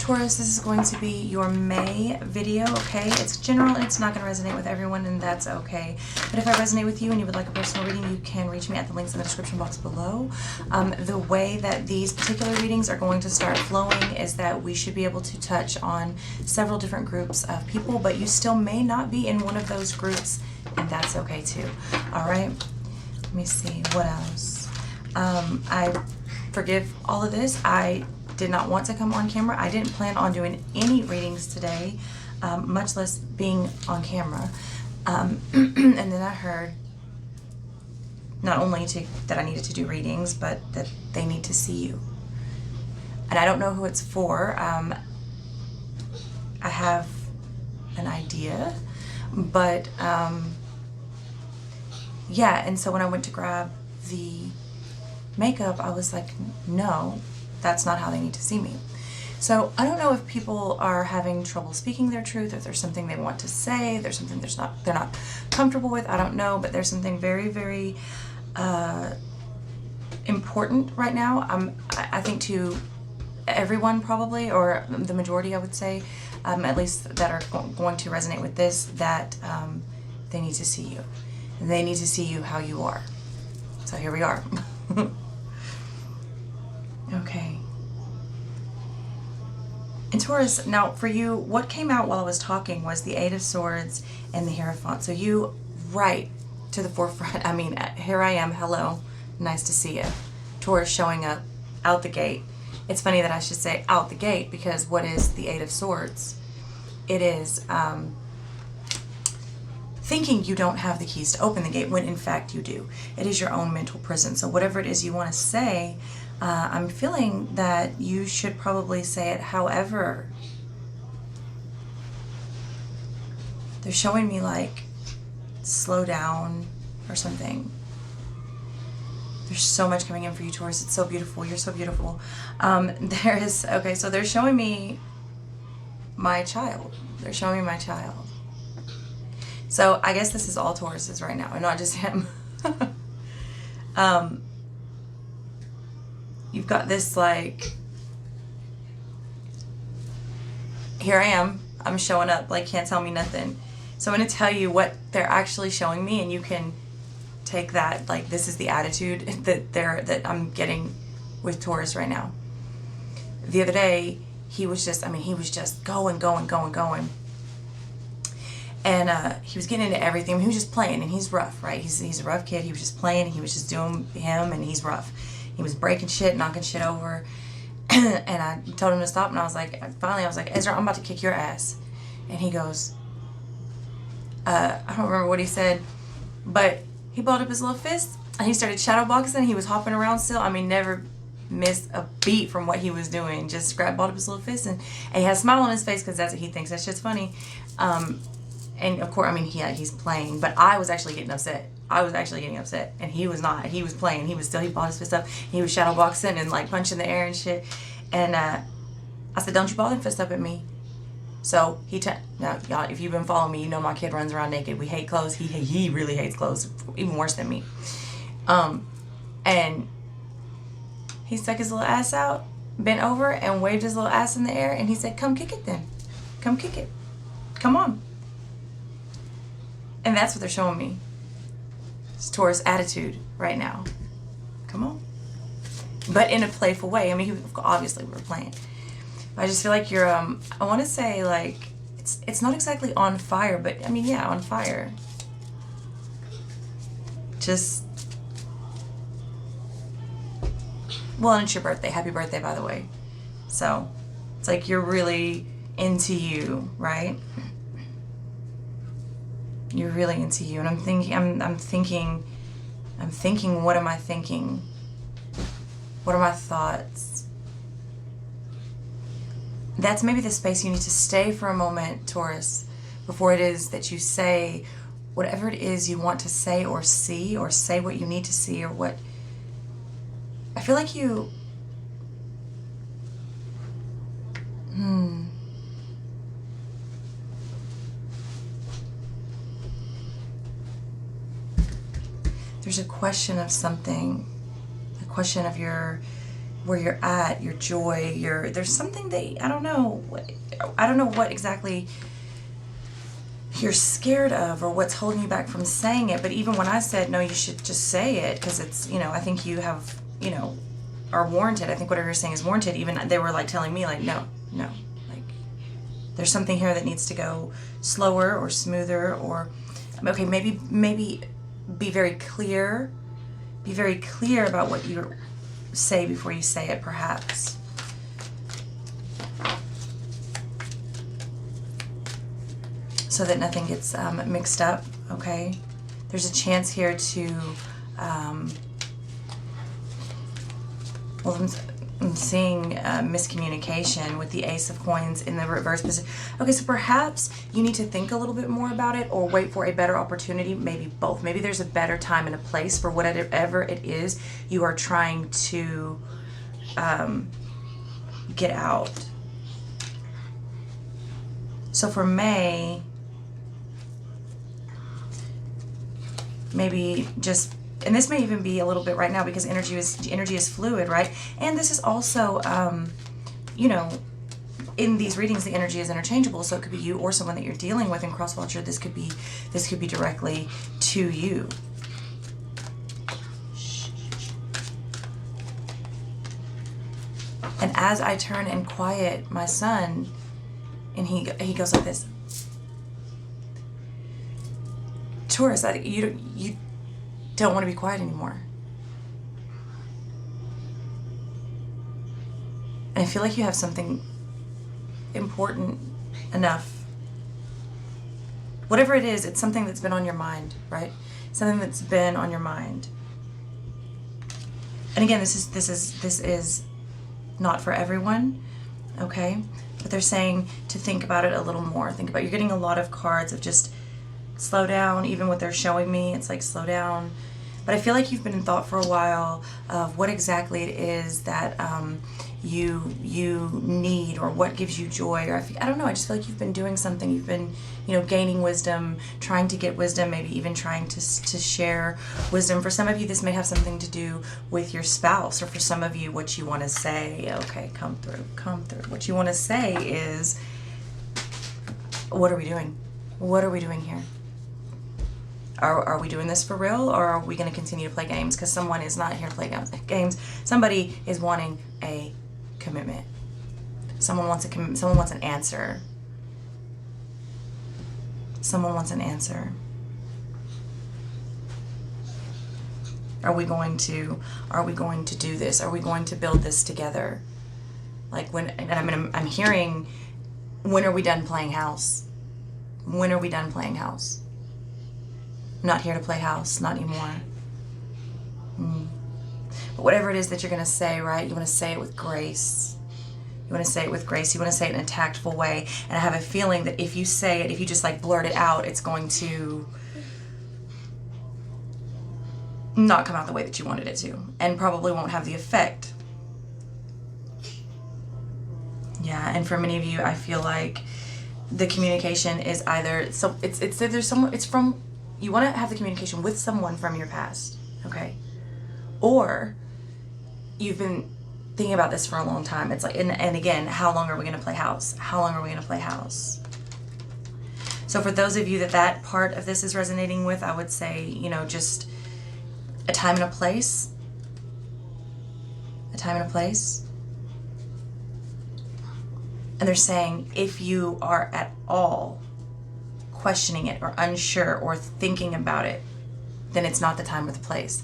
Taurus, this is going to be your May video, okay? It's general and it's not going to resonate with everyone, and that's okay. But if I resonate with you and you would like a personal reading, you can reach me at the links in the description box below. The way that these particular readings are going to start flowing is that we should be able to touch on several different groups of people, but you still may not be in one of those groups, and that's okay too. All right? Let me see. What else? I forgive all of this. I did not want to come on camera. I didn't plan on doing any readings today, much less being on camera. And then I heard not only that I needed to do readings, but that they need to see you. And I don't know who it's for. I have an idea, but yeah, and so when I went to grab the makeup, I was like, no, that's not how they need to see me. So I don't know if people are having trouble speaking their truth, if there's something they want to say, there's something they're not comfortable with, I don't know, but there's something very, very important right now. I think to everyone probably, or the majority I would say, at least that are going to resonate with this, that they need to see you. They need to see you how you are. So here we are. Okay. And Taurus, now for you, what came out while I was talking was the Eight of Swords and the Hierophant. So you right to the forefront. I mean, here I am. Hello. Nice to see you. Taurus showing up out the gate. It's funny that I should say out the gate, because what is the Eight of Swords? It is thinking you don't have the keys to open the gate when in fact you do. It is your own mental prison. So whatever it is you want to say, I'm feeling that you should probably say it. However, they're showing me like slow down or something. There's so much coming in for you, Taurus. It's so beautiful. You're so beautiful. Okay, so they're showing me my child. They're showing me my child. So I guess this is all Tauruses right now, and not just him. You've got this, like, here I am. I'm showing up, like, can't tell me nothing. So I'm going to tell you what they're actually showing me, and you can take that, like, this is the attitude that I'm getting with Taurus right now. The other day, he was just going. And he was getting into everything. He was just playing, and he's rough, right? He's a rough kid. He was just playing, and he was just doing him, and he's rough. He was breaking shit, knocking shit over. And I told him to stop, and finally I was like, Ezra, I'm about to kick your ass. And he goes, I don't remember what he said, but he balled up his little fist, and he started shadow boxing. He was hopping around still. I mean, never missed a beat from what he was doing. Just balled up his little fist, and he had a smile on his face, because that's what he thinks. That shit's funny. And of course, I mean, he's playing, but I was actually getting upset. And he was not. He was playing. He balled his fist up. He was shadow boxing and like punching the air and shit. And I said, don't you ball that fist up at me. So now, y'all, if you've been following me, you know my kid runs around naked. We hate clothes. He really hates clothes, even worse than me. And he stuck his little ass out, bent over, and waved his little ass in the air, and he said, come kick it then. Come kick it. Come on. And that's what they're showing me. It's Taurus attitude right now. Come on. But in a playful way. I mean, obviously we were playing. But I just feel like you're, I want to say, like, it's not exactly on fire, but, I mean, yeah, on fire. Just, well, and it's your birthday. Happy birthday, by the way. So, it's like you're really into you, right? You're really into you, and I'm thinking, what am I thinking? What are my thoughts? That's maybe the space you need to stay for a moment, Taurus, before it is that you say whatever it is you want to say or see, or say what you need to see, or what. I feel like you, there's a question of something, a question of your where you're at, your joy, there's something that, I don't know what exactly you're scared of or what's holding you back from saying it. But even when I said, no, you should just say it, because it's, I think you have, are warranted. I think whatever you're saying is warranted. Even they were like telling me like, no, like there's something here that needs to go slower or smoother, or, okay, maybe be very clear about what you say before you say it, perhaps. So that nothing gets mixed up, okay? There's a chance here to, well, I'm seeing miscommunication with the Ace of Coins in the reverse position. Okay, so perhaps you need to think a little bit more about it, or wait for a better opportunity, maybe both. Maybe there's a better time and a place for whatever it is you are trying to get out. So for May, maybe just, and this may even be a little bit right now because energy is fluid, right? And this is also, in these readings, the energy is interchangeable. So it could be you or someone that you're dealing with in cross watcher. This could be directly to you. And as I turn and quiet my son, and he goes like this. Taurus, you don't want to be quiet anymore. And I feel like you have something important enough. Whatever it is, it's something that's been on your mind, right? Something that's been on your mind. And again, this is not for everyone, okay? But they're saying to think about it a little more. You're getting a lot of cards of just slow down. Even what they're showing me, it's like slow down. But I feel like you've been in thought for a while of what exactly it is that you need, or what gives you joy, or I don't know, I just feel like you've been doing something. You've been, gaining wisdom, trying to get wisdom, maybe even trying to share wisdom. For some of you, this may have something to do with your spouse, or for some of you, what you want to say. Okay, come through. What you want to say is, what are we doing? What are we doing here? Are we doing this for real, or are we going to continue to play games? Because someone is not here to play games. Somebody is wanting a commitment. Someone wants a commitment. Someone wants an answer. Someone wants an answer. Are we going to do this? Are we going to build this together? Like when, and I'm hearing, when are we done playing house? When are we done playing house? I'm not here to play house, not anymore. But whatever it is that you're going to say, right, you want to say it with grace. You want to say it with grace. You want to say it in a tactful way. And I have a feeling that if you say it, if you just like blurt it out, it's going to not come out the way that you wanted it to, and probably won't have the effect. Yeah, and for many of you, I feel like the communication is either, so it's either someone, it's from, you want to have the communication with someone from your past, okay? Or you've been thinking about this for a long time. It's like, and again, how long are we going to play house? How long are we going to play house? So for those of you that part of this is resonating with, I would say, just a time and a place. A time and a place. And they're saying, if you are at all questioning it or unsure or thinking about it, then it's not the time or the place.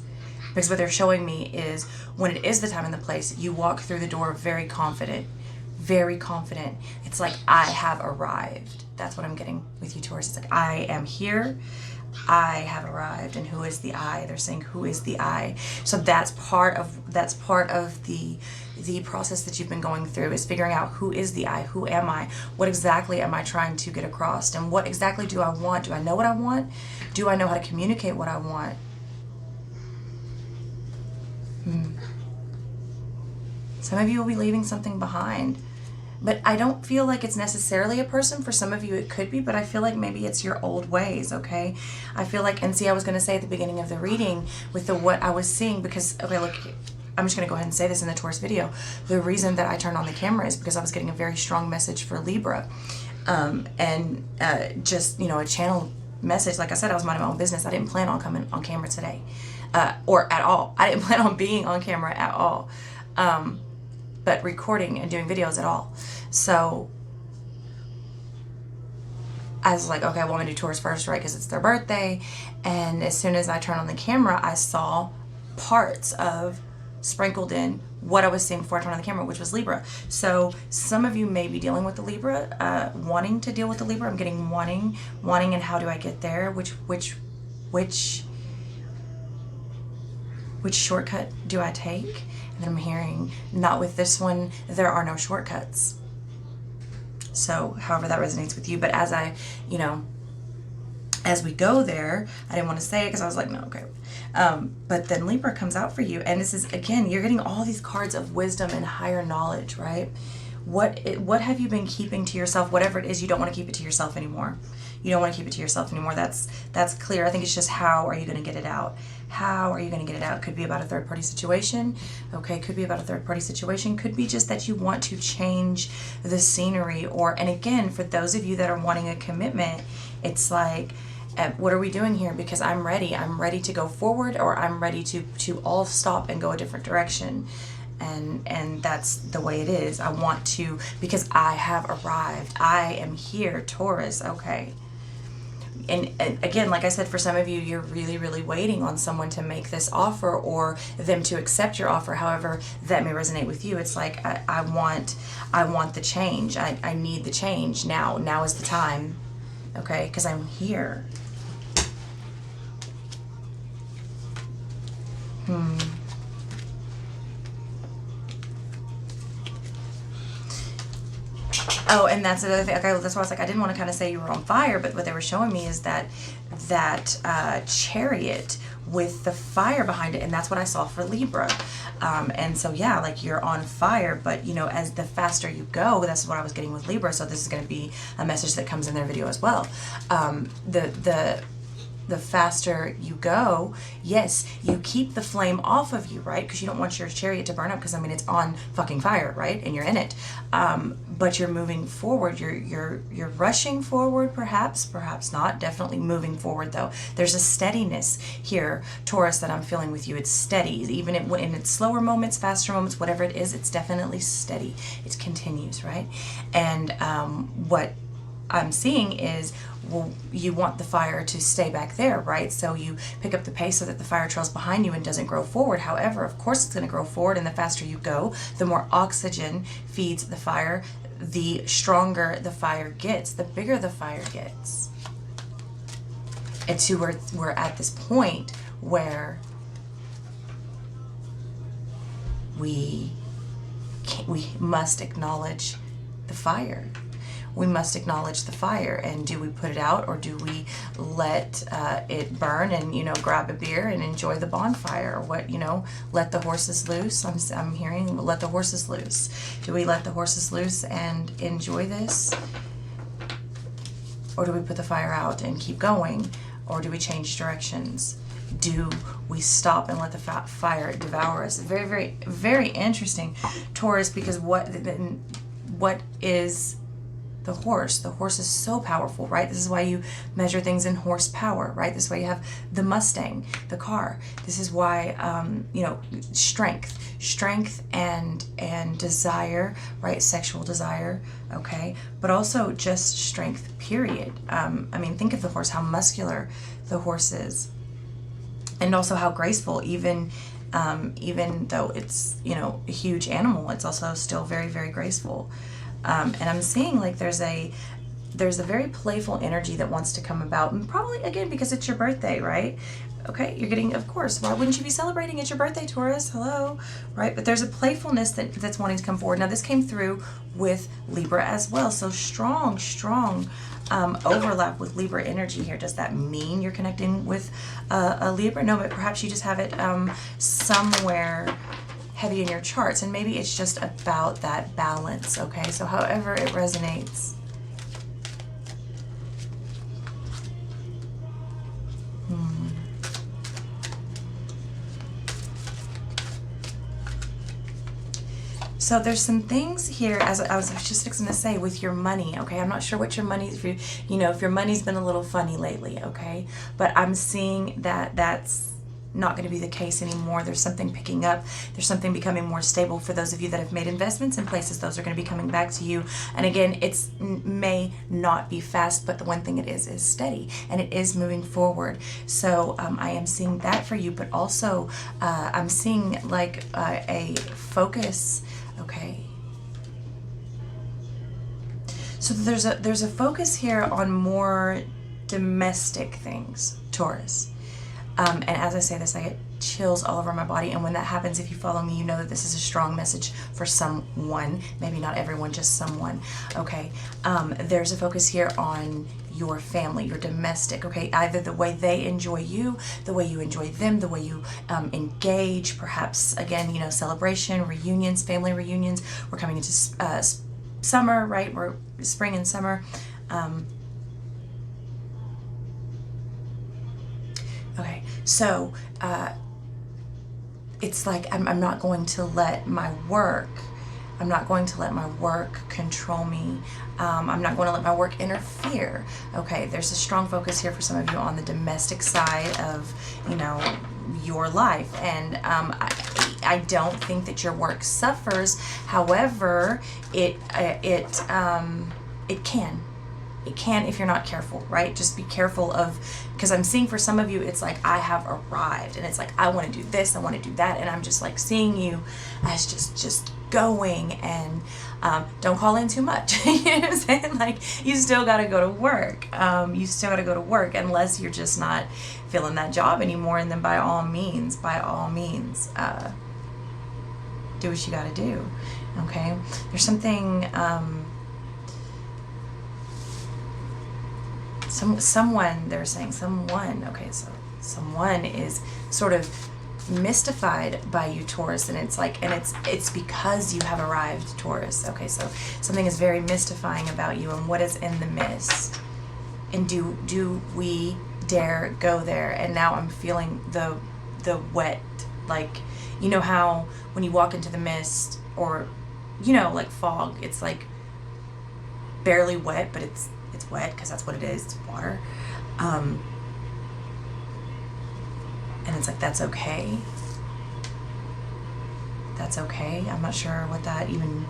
Because what they're showing me is when it is the time and the place, you walk through the door very confident, very confident. It's like, I have arrived. That's what I'm getting with you, Taurus. It's like, I am here. I have arrived. And who is the I? They're saying, who is the I? So that's part of the process that you've been going through, is figuring out, who is the I? Who am I? What exactly am I trying to get across? And what exactly do I want? Do I know what I want? Do I know how to communicate what I want? Some of you will be leaving something behind, but I don't feel like it's necessarily a person. For some of you it could be, but I feel like maybe it's your old ways, okay? I feel like, and see, I was going to say at the beginning of the reading with what I was seeing, because, okay, look, I'm just going to go ahead and say this in the Taurus video. The reason that I turned on the camera is because I was getting a very strong message for Libra. Just, you know, a channel message. Like I said, I was minding my own business. I didn't plan on coming on camera today, or at all. I didn't plan on being on camera at all, but recording and doing videos at all. So I was like, okay, I want to do Taurus first, right? Because it's their birthday. And as soon as I turned on the camera, I saw parts of sprinkled in what I was seeing before I turned on the camera, which was Libra. So some of you may be dealing with the Libra, wanting to deal with the Libra. I'm getting wanting, and how do I get there? Which shortcut do I take? And then I'm hearing, not with this one, there are no shortcuts. So however that resonates with you. But as I, you know, as we go there, I didn't want to say it because I was like, no, okay. But then Libra comes out for you. And this is, again, you're getting all these cards of wisdom and higher knowledge, right? What have you been keeping to yourself? Whatever it is, you don't want to keep it to yourself anymore. You don't want to keep it to yourself anymore. That's clear. I think it's just, how are you going to get it out? How are you going to get it out? Could be about a third-party situation. Okay, could be about a third-party situation. Could be just that you want to change the scenery. Or, and again, for those of you that are wanting a commitment, it's like, what are we doing here? Because I'm ready. I'm ready to go forward, or I'm ready to all stop and go a different direction. And that's the way it is. I want to, because I have arrived. I am here, Taurus. Okay. And again, like I said, for some of you, you're really, really waiting on someone to make this offer, or them to accept your offer. However that may resonate with you. It's like, I want the change. I need the change now. Now is the time. Okay, because I'm here. Oh, and that's another thing. Okay, that's why I was like, I didn't want to kind of say you were on fire, but what they were showing me is that chariot with the fire behind it, and that's what I saw for Libra. And so yeah, like, you're on fire, but you know, as the faster you go, that's what I was getting with Libra. So this is going to be a message that comes in their video as well. The faster you go, yes, you keep the flame off of you, right? Because you don't want your chariot to burn up, because I mean, it's on fucking fire, right? And you're in it. But you're moving forward. You're rushing forward, perhaps not. Definitely moving forward, though. There's a steadiness here, Taurus, that I'm feeling with you. It's steady, even in its slower moments, faster moments, whatever it is. It's definitely steady. It continues, right? And what I'm seeing is, well, you want the fire to stay back there, right? So you pick up the pace so that the fire trails behind you and doesn't grow forward. However, of course, it's going to grow forward, and the faster you go, the more oxygen feeds the fire, the stronger the fire gets, the bigger the fire gets. And so we're at this point where we must acknowledge the fire. We must acknowledge the fire. And do we put it out, or do we let it burn and, you know, grab a beer and enjoy the bonfire? Or what, you know, let the horses loose? I'm hearing, let the horses loose. Do we let the horses loose and enjoy this? Or do we put the fire out and keep going? Or do we change directions? Do we stop and let the fire devour us? Very, very, very interesting, Taurus, because what is the horse? The horse is so powerful, right? This is why you measure things in horsepower, right? This is why you have the Mustang, the car. This is why, you know, strength and desire, right? Sexual desire, okay? But also just strength, period. I mean, think of the horse, how muscular the horse is. And also how graceful, even though it's, you know, a huge animal, it's also still very, very graceful. And I'm seeing like there's a very playful energy that wants to come about, and probably again because it's your birthday, right? Okay, you're getting, of course, why wouldn't you be celebrating? It's your birthday, Taurus, hello, right? But there's a playfulness that's wanting to come forward. Now this came through with Libra as well, so strong overlap with Libra energy here. Does that mean you're connecting with a Libra? No, but perhaps you just have it somewhere heavy in your charts, and maybe it's just about that balance, okay? So however it resonates. So there's some things here, as I was just going to say, with your money, okay? I'm not sure what your money, if if your money's been a little funny lately, okay? But I'm seeing that that's not going to be the case anymore. There's something picking up. There's something becoming more stable for those of you that have made investments in places. Those are going to be coming back to you. And again, it's may not be fast, but the one thing it is steady, and it is moving forward. So I am seeing that for you, but also I'm seeing like a focus. Okay. So there's a focus here on more domestic things, Taurus. And as I say this, I get chills all over my body. And when that happens, if you follow me, you know that this is a strong message for someone. Maybe not everyone, just someone. Okay. There's a focus here on your family, your domestic, okay? Either the way they enjoy you, the way you enjoy them, the way you engage, perhaps, again, celebration, reunions, family reunions. We're coming into summer, right? We're spring and summer. Okay, so it's like I'm not going to let my work, control me. I'm not going to let my work interfere. Okay, there's a strong focus here for some of you on the domestic side of, your life. And I don't think that your work suffers. However, it can. It can if you're not careful, right? Just be careful of, because I'm seeing for some of you, it's like I have arrived, and it's like I want to do this, I want to do that, and I'm just like seeing you as just going, and don't call in too much. You know what I'm saying? Like, you still got to go to work. You still got to go to work unless you're just not feeling that job anymore, and then by all means, do what you got to do. Okay? There's something. Someone, they're saying someone, okay, so someone is sort of mystified by you, Taurus, and it's like, and it's because you have arrived, Taurus. Okay, so something is very mystifying about you, and what is in the mist, and do we dare go there? And now I'm feeling the wet, like, how when you walk into the mist, or like fog, it's like barely wet, but it's wet because that's what it is. It's water. And it's like, that's okay. That's okay. I'm not sure what that even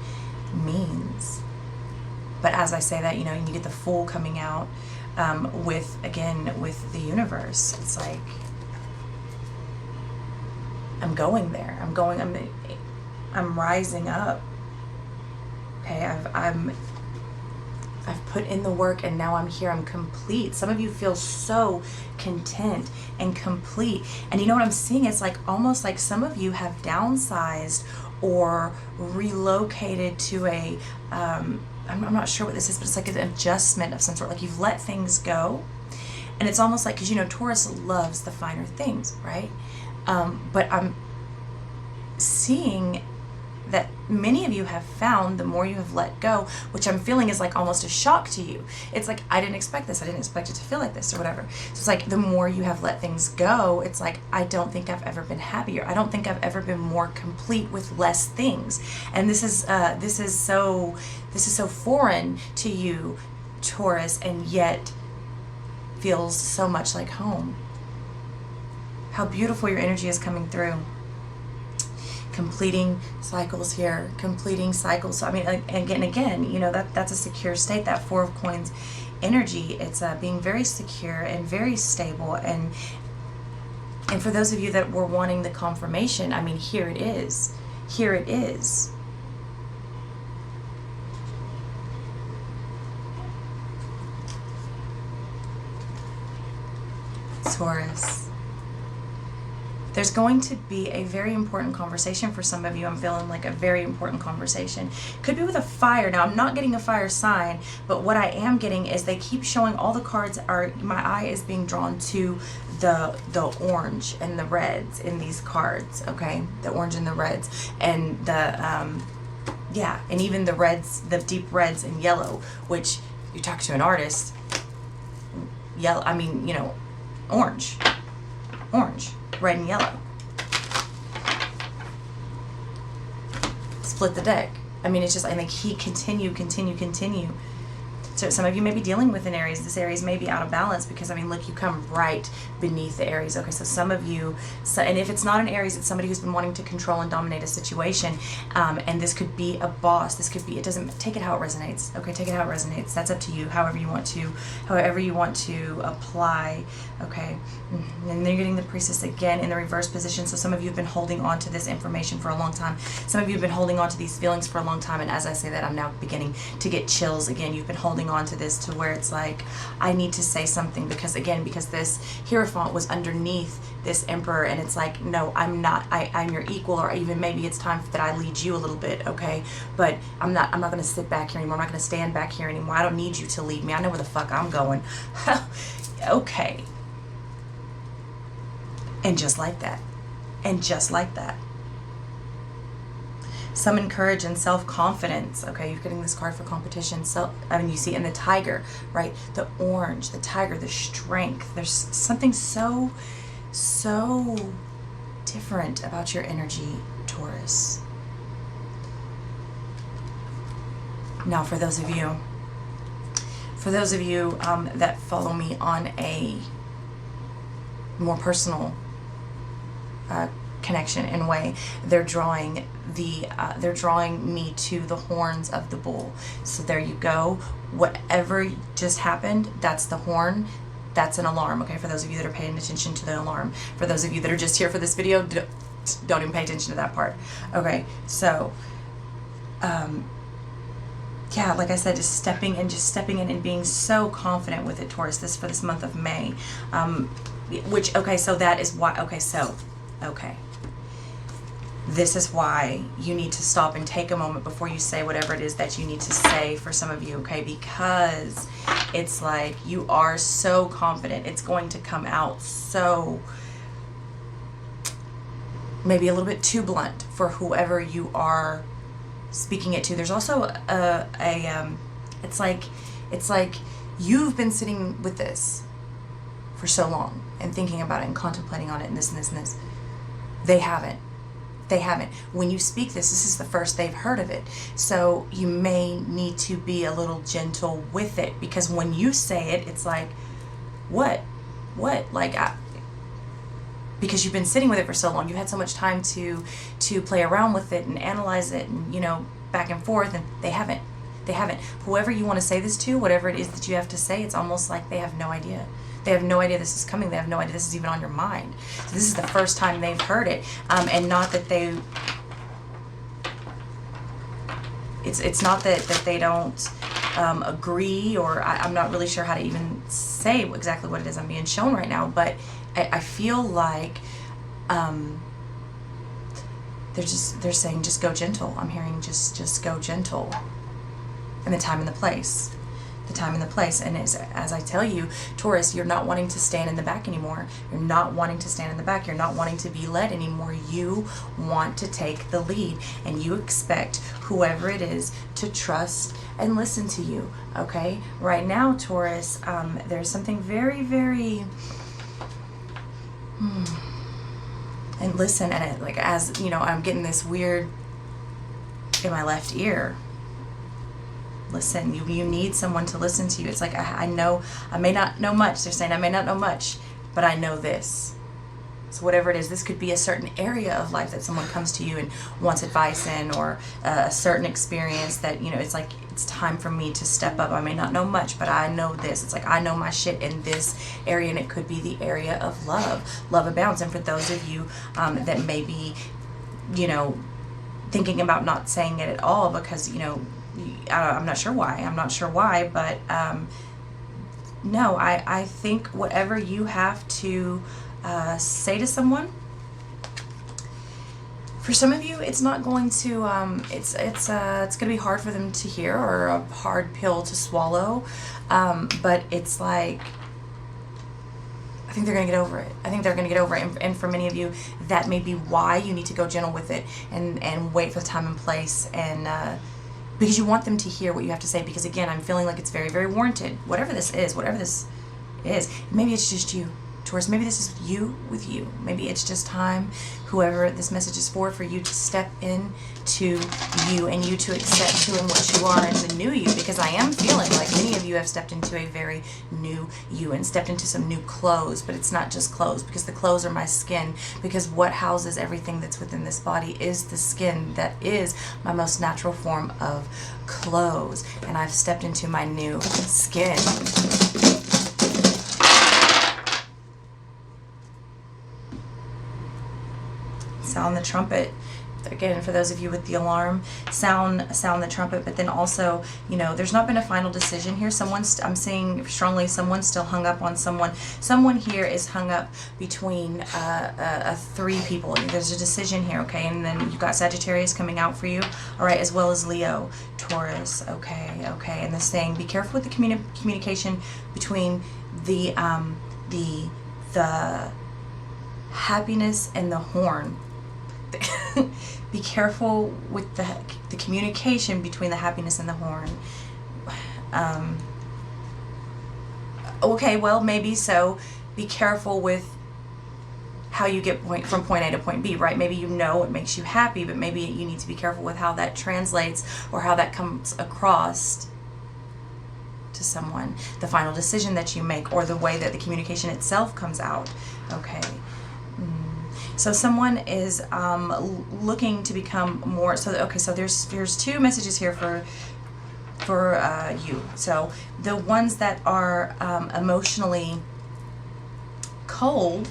means. But as I say that, you get the Fool coming out with the universe. It's like, I'm going there. I'm rising up. Okay, I've put in the work, and now I'm here. I'm complete. Some of you feel so content and complete. And you know what I'm seeing? It's like almost like some of you have downsized or relocated to a, I'm not sure what this is, but it's like an adjustment of some sort. Like you've let things go. And it's almost like, because Taurus loves the finer things, right? But I'm seeing that many of you have found the more you have let go, which I'm feeling is like almost a shock to you. It's like, I didn't expect this. I didn't expect it to feel like this, or whatever. So it's like the more you have let things go, it's like, I don't think I've ever been happier. I don't think I've ever been more complete with less things. And this is so foreign to you, Taurus, and yet feels so much like home. How beautiful your energy is coming through. Completing cycles here, completing cycles. So I mean, again, that's a secure state. That Four of Coins energy, it's being very secure and very stable. And for those of you that were wanting the confirmation, I mean, here it is. Here it is. Taurus. There's going to be a very important conversation for some of you. I'm feeling like a very important conversation. Could be with a fire. Now, I'm not getting a fire sign, but what I am getting is they keep showing all the cards are, my eye is being drawn to the orange and the reds in these cards, okay? The orange and the reds. And the, yeah, and even the reds, the deep reds and yellow, which you talk to an artist, yellow, I mean, orange, red and yellow. It's split the deck. I mean, it's just, I think he continue. So some of you may be dealing with an Aries. This Aries may be out of balance because, I mean, look, you come right beneath the Aries. Okay, so some of you, and if it's not an Aries, it's somebody who's been wanting to control and dominate a situation. And this could be a boss. This could be, it doesn't, take it how it resonates. Okay, take it how it resonates. That's up to you, however you want to apply. Okay, and then you're getting the Priestess again in the reverse position. So some of you have been holding on to this information for a long time. Some of you have been holding on to these feelings for a long time. And as I say that, I'm now beginning to get chills again. You've been holding on to this to where it's like, I need to say something because this Hierophant was underneath this Emperor, and it's like, no, I'm not, I'm your equal, or even maybe it's time that I lead you a little bit, okay? But I'm not going to sit back here anymore. I'm not going to stand back here anymore. I don't need you to lead me. I know where the fuck I'm going. Okay. And just like that. Summon courage and self-confidence. Okay, you're getting this card for competition. You see in the tiger, right? The orange, the tiger, the strength. There's something so different about your energy, Taurus. Now, for those of you that follow me on a more personal connection and way, they're drawing me to the horns of the bull. So there you go. Whatever just happened, that's the horn. That's an alarm. Okay, for those of you that are paying attention to the alarm. For those of you that are just here for this video, don't even pay attention to that part. Okay, so yeah, like I said, just stepping in and being so confident with it, Taurus, for this month of May. So that is why, okay. This is why you need to stop and take a moment before you say whatever it is that you need to say for some of you, okay? Because it's like you are so confident. It's going to come out so, maybe a little bit too blunt for whoever you are speaking it to. There's also it's like you've been sitting with this for so long and thinking about it and contemplating on it and this and this and this. They haven't. When you speak this is the first they've heard of it. So you may need to be a little gentle with it, because when you say it, it's like, what? Like, because you've been sitting with it for so long. You had so much time to play around with it and analyze it and, back and forth, and they haven't. Whoever you want to say this to, whatever it is that you have to say, it's almost like they have no idea. They have no idea this is coming. They have no idea this is even on your mind. So this is the first time they've heard it. And not that they... It's not that they don't agree, or I'm not really sure how to even say exactly what it is I'm being shown right now, but I feel like they're saying just go gentle. I'm hearing just go gentle. And the time and the place. And as I tell you, Taurus, you're not wanting to stand in the back anymore. You're not wanting to stand in the back. You're not wanting to be led anymore. You want to take the lead, and you expect whoever it is to trust and listen to you. Okay, right now, Taurus, there's something very, very and listen, and it, like, as I'm getting this weird in my left ear. Listen, you need someone to listen to you. It's like, I know, I may not know much. They're saying I may not know much, but I know this. So whatever it is, this could be a certain area of life that someone comes to you and wants advice in, or a certain experience that, it's like, it's time for me to step up. I may not know much, but I know this. It's like, I know my shit in this area, and it could be the area of love. Love abounds. And for those of you that may be, thinking about not saying it at all because, I'm not sure why, but no, I think whatever you have to say to someone, for some of you, it's not going to, it's going to be hard for them to hear, or a hard pill to swallow, but it's like, I think they're going to get over it. And for many of you, that may be why you need to go gentle with it and wait for the time and place, and because you want them to hear what you have to say. Because again, I'm feeling like it's very, very warranted. Whatever this is, maybe it's just you. Taurus, maybe this is you with you. Maybe it's just time, whoever this message is for you to step into you and you to accept who and what you are and the new you, because I am feeling like many of you have stepped into a very new you and stepped into some new clothes, but it's not just clothes, because the clothes are my skin, because what houses everything that's within this body is the skin that is my most natural form of clothes, and I've stepped into my new skin. Sound the trumpet. Again, for those of you with the alarm, sound the trumpet, but then also, you know, there's not been a final decision here. I'm seeing strongly someone's still hung up on someone. Someone here is hung up between three people. There's a decision here, okay? And then you've got Sagittarius coming out for you, all right, as well as Leo, Taurus, okay. And this saying, be careful with the communication between the happiness and the horn. Be careful with the communication between the happiness and the horn. Okay, well, maybe so. Be careful with how you get from point A to point B, right? Maybe you know it makes you happy, but maybe you need to be careful with how that translates or how that comes across to someone. The final decision that you make, or the way that the communication itself comes out. Okay. So someone is looking to become more. So okay. So there's two messages here for you. So the ones that are emotionally cold,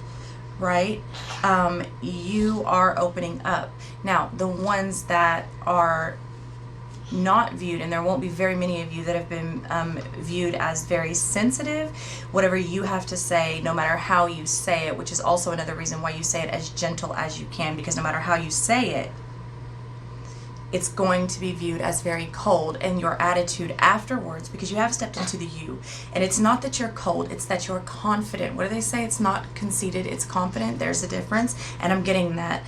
right? You are opening up. Now the ones that are not viewed, and there won't be very many of you that have been viewed as very sensitive, whatever you have to say, no matter how you say it, which is also another reason why you say it as gentle as you can, because no matter how you say it, it's going to be viewed as very cold, and your attitude afterwards, because you have stepped into the you, and it's not that you're cold, it's that you're confident. What do they say? It's not conceited, it's confident. There's a difference, and I'm getting that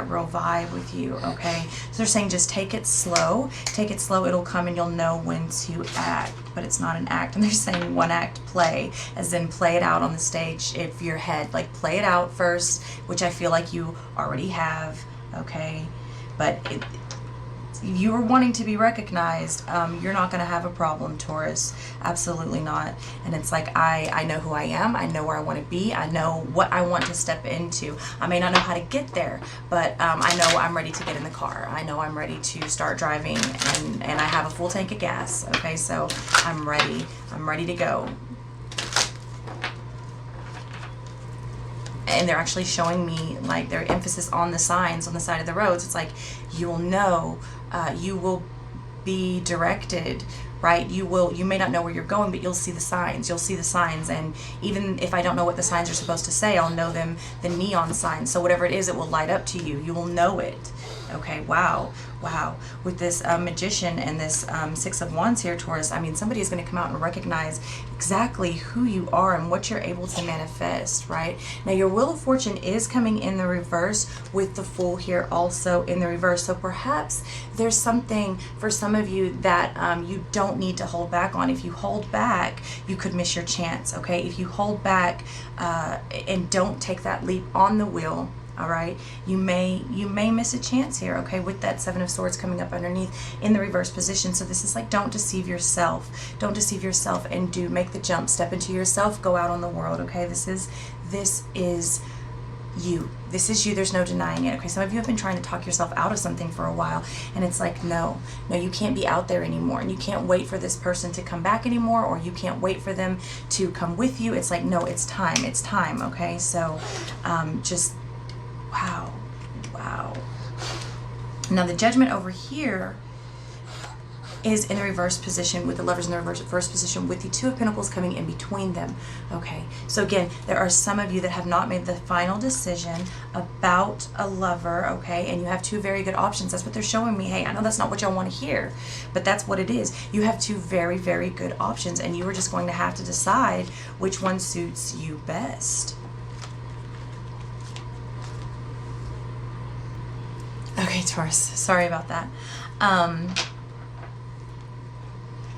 real vibe with you, okay? So they're saying just take it slow, it'll come and you'll know when to act, but it's not an act. And they're saying one act play, as in play it out on the stage of your head, like play it out first, which I feel like you already have, okay? But you are wanting to be recognized. You're not going to have a problem, Taurus. Absolutely not. And it's like, I know who I am. I know where I want to be. I know what I want to step into. I may not know how to get there, but I know I'm ready to get in the car. I know I'm ready to start driving, and I have a full tank of gas. Okay, so I'm ready. I'm ready to go. And they're actually showing me like their emphasis on the signs on the side of the roads. It's like, you will know, you will be directed, right? You may not know where you're going, but you'll see the signs. And even if I don't know what the signs are supposed to say, I'll know them, the neon signs. So whatever it is, it will light up to you. You will know it. Okay, wow. With this magician and this Six of Wands here, Taurus, I mean, somebody is going to come out and recognize exactly who you are and what you're able to manifest, right? Now, your Wheel of Fortune is coming in the reverse, with the Fool here also in the reverse. So perhaps there's something for some of you that you don't need to hold back on. If you hold back, you could miss your chance, okay? If you hold back and don't take that leap on the wheel, all right, you may miss a chance here, okay, with that Seven of Swords coming up underneath in the reverse position. So this is like, don't deceive yourself and make the jump, step into yourself, go out on the world, okay? This is you. There's no denying it, okay? Some of you have been trying to talk yourself out of something for a while, and it's like, no, you can't be out there anymore, and you can't wait for this person to come back anymore, or you can't wait for them to come with you. It's like, no, it's time, okay? So just wow. Now the Judgment over here is in the reverse position, with the Lovers in the reverse position, with the Two of Pentacles coming in between them. Okay, so again, there are some of you that have not made the final decision about a lover, okay, and you have two very good options. That's what they're showing me. Hey, I know that's not what y'all want to hear, but that's what it is. You have two very, very good options, and you are just going to have to decide which one suits you best. Okay, Taurus, sorry about that.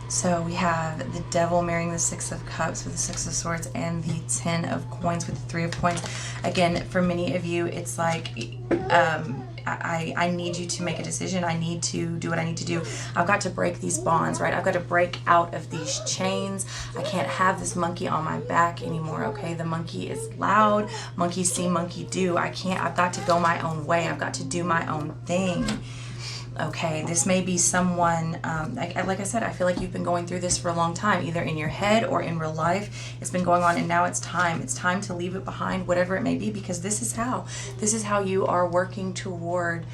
So we have the Devil marrying the Six of Cups with the Six of Swords and the Ten of Coins with the Three of Coins. Again, for many of you, it's like, I need you to make a decision. I need to do what I need to do. I've got to break these bonds, right? I've got to break out of these chains. I can't have this monkey on my back anymore, okay? The monkey is loud. Monkey see, monkey do. I've got to go my own way. I've got to do my own thing. Okay, this may be someone, like I said, I feel like you've been going through this for a long time, either in your head or in real life. It's been going on, and now it's time. It's time to leave it behind, whatever it may be, because this is how you are working toward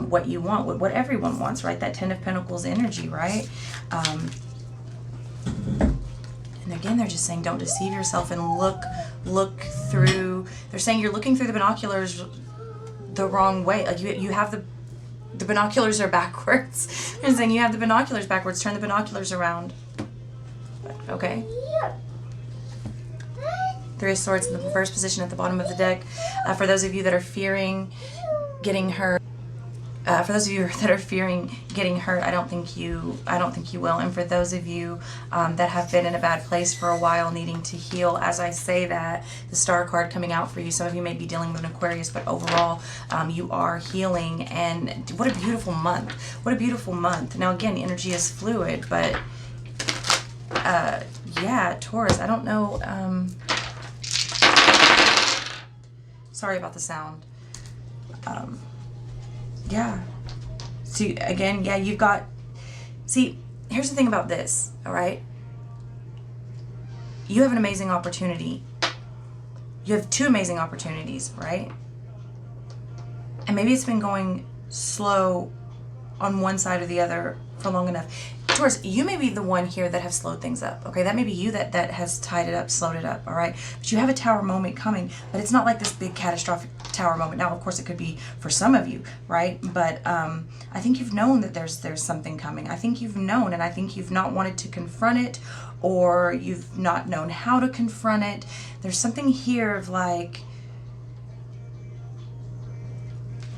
what you want, what everyone wants, right? That Ten of Pentacles energy, right? And again, they're just saying, don't deceive yourself and look through. They're saying you're looking through the binoculars the wrong way. Like you have the binoculars are backwards. They're saying you have the binoculars backwards. Turn the binoculars around. Okay. Three of Swords in the reverse position at the bottom of the deck. For those of you that are fearing getting hurt, I don't think you will. And for those of you that have been in a bad place for a while, needing to heal, as I say that, the Star card coming out for you. Some of you may be dealing with an Aquarius, but overall, you are healing. And what a beautiful month! What a beautiful month! Now again, the energy is fluid, but yeah, Taurus. I don't know. Sorry about the sound. Yeah. See, again, yeah, you've got... See, here's the thing about this, all right? You have an amazing opportunity. You have two amazing opportunities, right? And maybe it's been going slow on one side or the other for long enough. Taurus, you may be the one here that have slowed things up, okay? That may be you that has tied it up, slowed it up, all right? But you have a tower moment coming, but it's not like this big catastrophic tower moment. Now, of course, it could be for some of you, right? But I think you've known that there's something coming. I think you've known, and I think you've not wanted to confront it, or you've not known how to confront it. There's something here of like,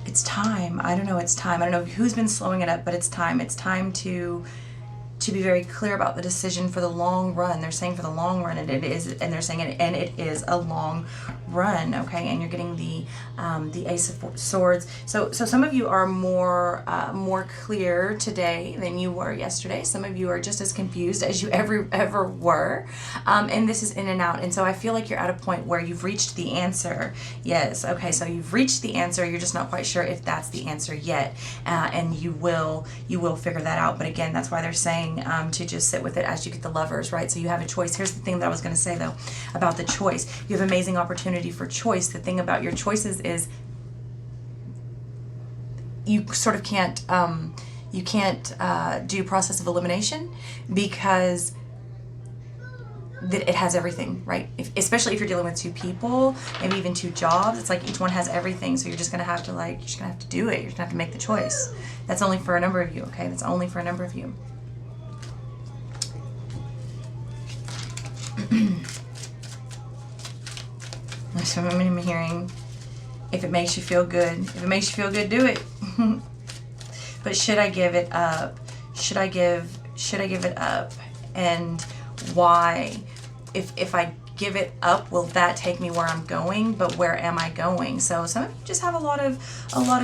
it's time. I don't know, it's time. I don't know who's been slowing it up, but it's time. It's time to be very clear about the decision for the long run. They're saying for the long run, and it is, and they're saying it is a long run, okay? And you're getting the Ace of Swords. So some of you are more clear today than you were yesterday. Some of you are just as confused as you ever were. And this is in and out. And so I feel like you're at a point where you've reached the answer. Yes, okay, so you've reached the answer. You're just not quite sure if that's the answer yet. And you will figure that out. But again, that's why they're saying to just sit with it as you get the Lovers, right? So you have a choice. Here's the thing that I was going to say though about the choice. You have amazing opportunity for choice. The thing about your choices is you sort of can't do process of elimination, because that it has everything, right? Especially if you're dealing with two people, maybe even two jobs, it's like each one has everything. So you're just gonna have to do it. You're just gonna have to make the choice. That's only for a number of you, okay? That's only for a number of you. So I'm hearing, if it makes you feel good, do it. But should I give it up? Should I give it up? And why? If I give it up, will that take me where I'm going? But where am I going? So some of you just have a lot of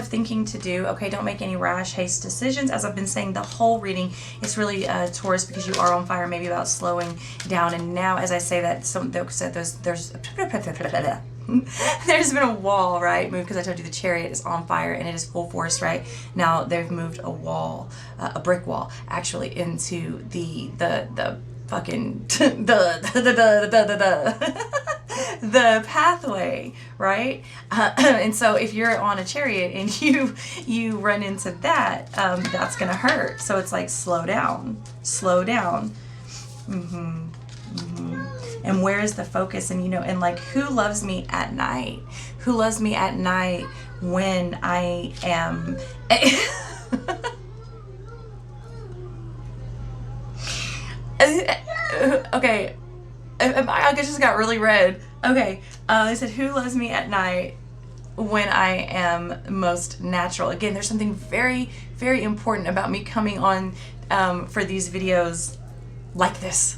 thinking to do. Okay, don't make any rash, haste decisions. As I've been saying the whole reading, it's really Taurus, because you are on fire, maybe about slowing down. And now, as I say that, there's been a wall, right? Moved, because I told you the Chariot is on fire and it is full force, right? Now they've moved a wall, a brick wall, actually, into the fucking the pathway, right? And so if you're on a chariot and you run into that, that's gonna hurt. So it's like, slow down. And where is the focus? And and like, who loves me at night? Who loves me at night when I am okay, I just got really red. Okay, they said, who loves me at night when I am most natural? Again, there's something very, very important about me coming on for these videos like this,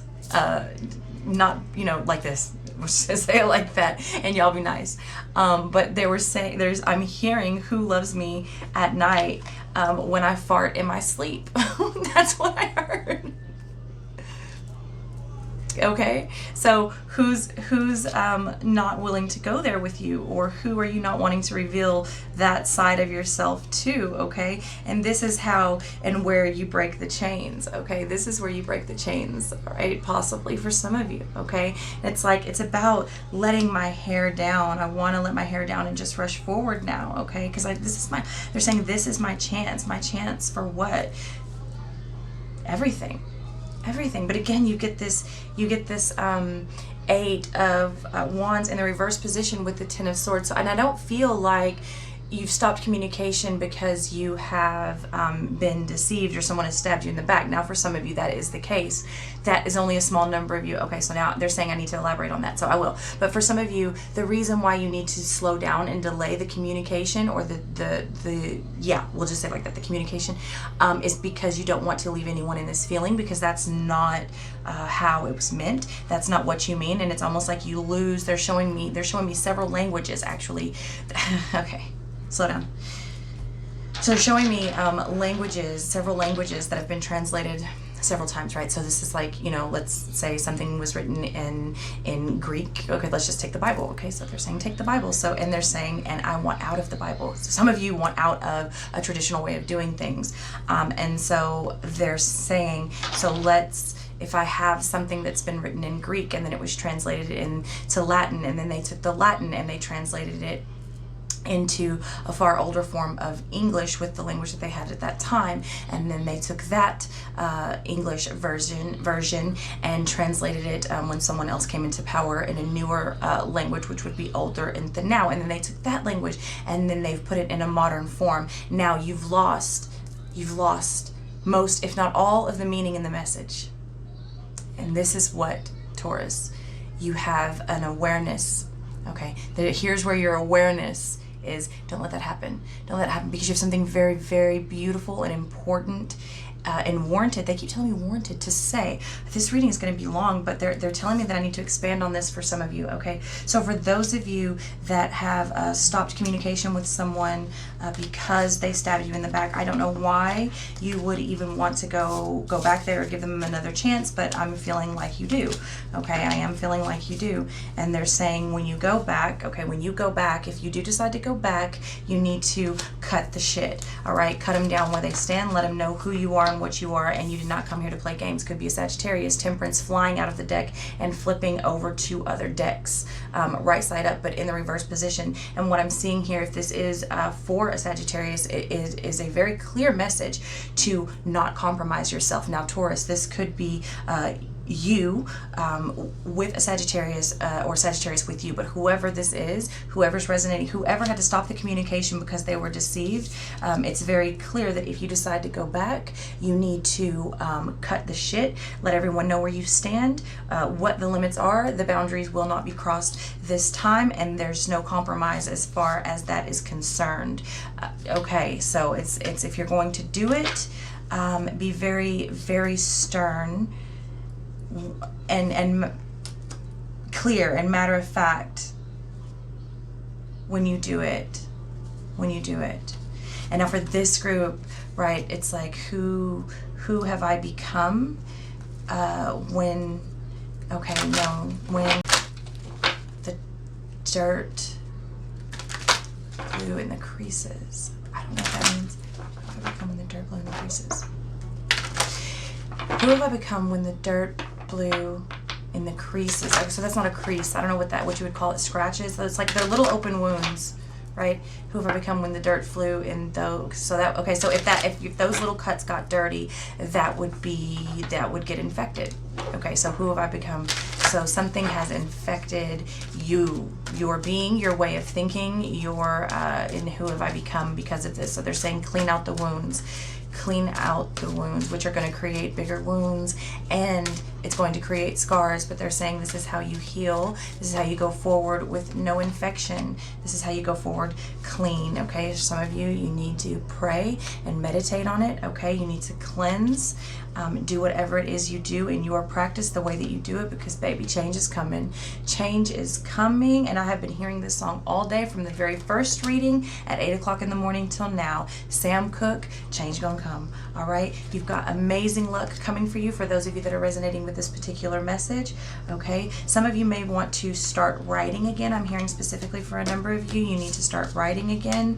not, you know, like this. Say it like that, and y'all be nice. But they were saying, I'm hearing who loves me at night when I fart in my sleep. That's what I heard. Okay, so who's not willing to go there with you, or who are you not wanting to reveal that side of yourself to? Okay, and this is how and where you break the chains. Okay, this is where you break the chains, right? Possibly for some of you. Okay, it's like, it's about letting my hair down. I want to let my hair down and just rush forward now. Okay, because they're saying this is my chance. My chance for what? Everything. But again, you get this Eight of Wands in the reverse position with the Ten of Swords. And I don't feel like you've stopped communication because you have been deceived or someone has stabbed you in the back. Now, for some of you, that is the case. That is only a small number of you. Okay, so now they're saying I need to elaborate on that, so I will. But for some of you, the reason why you need to slow down and delay the communication, or yeah, we'll just say it like that, the communication, is because you don't want to leave anyone in this feeling, because that's not how it was meant. That's not what you mean, and it's almost like you lose. They're showing me several languages, actually. Okay. Slow down. So they're showing me several languages that have been translated several times, right? So this is like, you know, let's say something was written in Greek. Okay, let's just take the Bible. Okay, so they're saying take the Bible. So, and they're saying, and I want out of the Bible. So some of you want out of a traditional way of doing things. And so they're saying, so if I have something that's been written in Greek and then it was translated into Latin, and then they took the Latin and they translated it into a far older form of English with the language that they had at that time, and then they took that English version and translated it when someone else came into power in a newer language, which would be older and the now, and then they took that language and then they've put it in a modern form. Now you've lost most, if not all, of the meaning in the message. And this is what, Taurus, you have an awareness. Okay, here's where your awareness is. Don't let that happen. Don't let it happen, because you have something very, very beautiful and important and warranted. They keep telling me warranted to say. This reading is going to be long, but they're telling me that I need to expand on this for some of you. Okay, so for those of you that have stopped communication with someone because they stabbed you in the back, I don't know why you would even want to go back there or give them another chance, but I'm feeling like you do. Okay, I am feeling like you do. And they're saying when you go back, okay, when you go back, if you do decide to go back, you need to cut the shit. All right, cut them down where they stand. Let them know who you are and what you are, and you did not come here to play games. Could be a Sagittarius, Temperance, flying out of the deck and flipping over to other decks, right side up, but in the reverse position. And what I'm seeing here, if this is for a Sagittarius, it is a very clear message to not compromise yourself. Now, Taurus, this could be you with a Sagittarius or Sagittarius with you, but whoever this is, whoever's resonating, whoever had to stop the communication because they were deceived, it's very clear that if you decide to go back, you need to cut the shit, let everyone know where you stand, what the limits are. The boundaries will not be crossed this time, and there's no compromise as far as that is concerned. Okay, so it's if you're going to do it, be very, very stern and clear and matter of fact when you do it. And now for this group, right, it's like who have I become when the dirt blew in the creases. I don't know what that means. Who have I become when the dirt blew in the creases? Who have I become when the dirt blew in the creases? So that's not a crease. I don't know what you would call it. Scratches. So it's like they're little open wounds, right? Who have I become when the dirt flew in those? So that, okay. So if those little cuts got dirty, that would get infected. Okay. So who have I become? So something has infected you, your being, your way of thinking, and who have I become because of this? So they're saying clean out the wounds. Clean out the wounds, which are going to create bigger wounds, and it's going to create scars. But they're saying this is how you heal. This is how you go forward with no infection. This is how you go forward clean. Okay, some of you need to pray and meditate on it. Okay, you need to cleanse. Do whatever it is you do in your practice the way that you do it, because baby, change is coming. Change is coming, and I have been hearing this song all day from the very first reading at 8 o'clock in the morning till now. Sam Cooke, change gonna come. All right, you've got amazing luck coming for you, for those of you that are resonating with this particular message. Okay, some of you may want to start writing again. I'm hearing specifically for a number of you, you need to start writing again.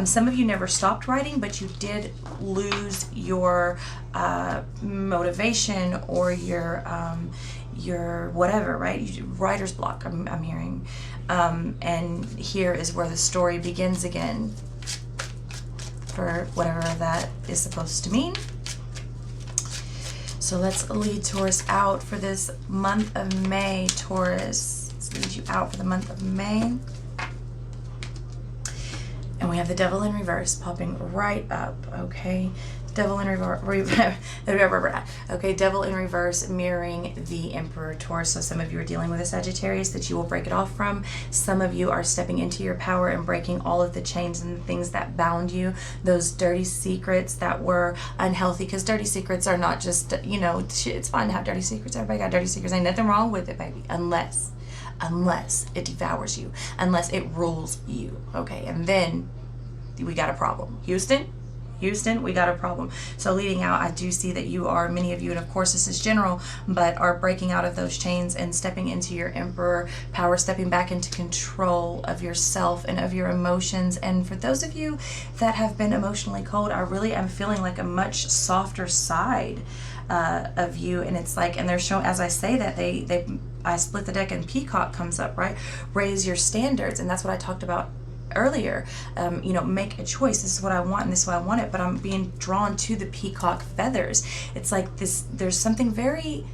Some of you never stopped writing, but you did lose your motivation or your whatever, right? Writer's block, I'm hearing. And here is where the story begins again, for whatever that is supposed to mean. So let's lead Taurus out for this month of May. Taurus, let's lead you out for the month of May. And we have the Devil in reverse popping right up, okay? Devil in reverse, okay, Devil in reverse mirroring the Emperor, Taurus. So some of you are dealing with a Sagittarius that you will break it off from. Some of you are stepping into your power and breaking all of the chains and the things that bound you, those dirty secrets that were unhealthy, because dirty secrets are not just, you know, it's fine to have dirty secrets. Everybody got dirty secrets. Ain't nothing wrong with it, baby, unless it devours you, unless it rules you, okay? And then we got a problem. Houston, we got a problem. So leading out, I do see that you are, many of you, and of course this is general, but are breaking out of those chains and stepping into your Emperor power, stepping back into control of yourself and of your emotions. And for those of you that have been emotionally cold, I really am feeling like a much softer side of you. And it's like, and they're showing, as I say that, I split the deck and Peacock comes up, right? Raise your standards. And that's what I talked about earlier. You know, make a choice. This is what I want and this is why I want it, but I'm being drawn to the peacock feathers. It's like this, there's something very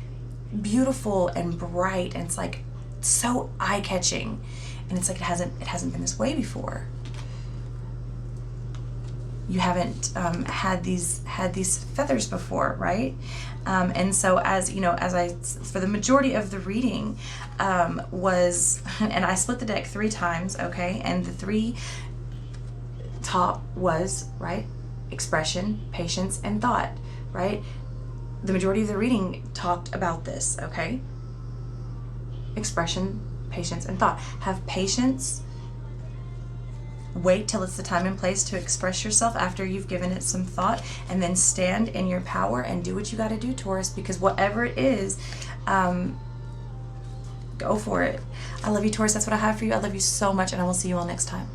beautiful and bright, and it's like so eye-catching, and it's like it hasn't been this way before. You haven't had these feathers before, right? And so, as you know, for the majority of the reading was, and I split the deck 3 times, okay, and the 3 top was, right, expression, patience, and thought, right? The majority of the reading talked about this, okay? Expression, patience, and thought. Have patience. Wait till it's the time and place to express yourself after you've given it some thought, and then stand in your power and do what you got to do, Taurus, because whatever it is, go for it. I love you, Taurus. That's what I have for you. I love you so much, and I will see you all next time.